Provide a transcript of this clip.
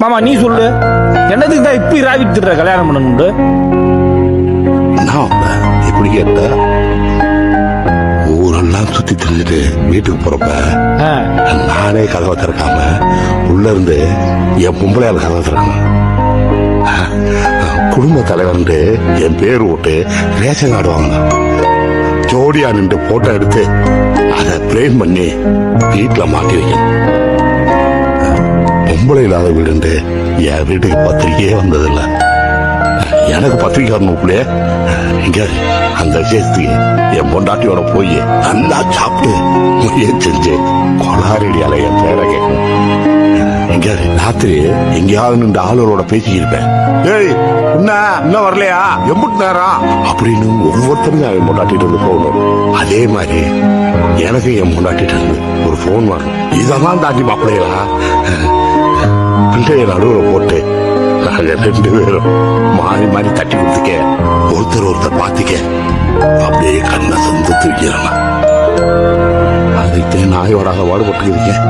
மாமா நீ சொல்லு, என்னதுக்கு தான் இப்ப ராவித்துற கல்யாணம் பண்ணணும்னு? எப்படி கேட்ட? ஊரெல்லாம் சுத்தி தெரிஞ்சுட்டு வீட்டுக்கு போறப்ப நானே கதவை திறக்காம உள்ள இருந்து என் பொம்பளையால கதவை திறக்கணும். குடும்ப தலைவர் என் பேர் போட்டு ரேஷன் கார்டு வாங்கணும். ஜோடியா நின்று போட்டோ எடுத்து அதை பிரேம் பண்ணி வீட்டுல மாட்டி வைக்கணும். பொம்பளை இல்லாத வீடு என் வீட்டுக்கு பத்திரிக்கையே வந்ததில்ல. எனக்கு பத்திரிக்கை வரணுக்குள்ளே இங்க அந்த விஷயத்துக்கு என் பொண்டாட்டியோட போய் நல்லா சாப்பிட்டு முயற்சி செஞ்சு கொலாரடியால என் பேரை கேட்கணும். எங்க ராத்திரி எங்கேயாவது நின்று ஆளுகளோட பேசிக்கிருப்பேன். ஏய் இன்னும் வரலையா, எம்புட்டு நேரம் அப்படின்னு ஒவ்வொருத்தரும் என் பொண்டாட்டிட்டு இருந்து போகணும். அதே மாதிரி எனக்கு என் பொண்டாட்டிட்டு இருந்து ஒரு போன் வரணும். இதெல்லாம் தாண்டி மாப்பிள்ளைகளா பிள்ளைய நடுவில் போட்டு நாங்க 2 பேரும் மாறி மாறி தட்டி கொடுத்துக்க, ஒருத்தர் பாத்துக்க, அப்படியே கண்ணை சொந்த தூக்கிறேன். அதுக்கு நாயோடாக பாடுபட்டு இருக்கேன்.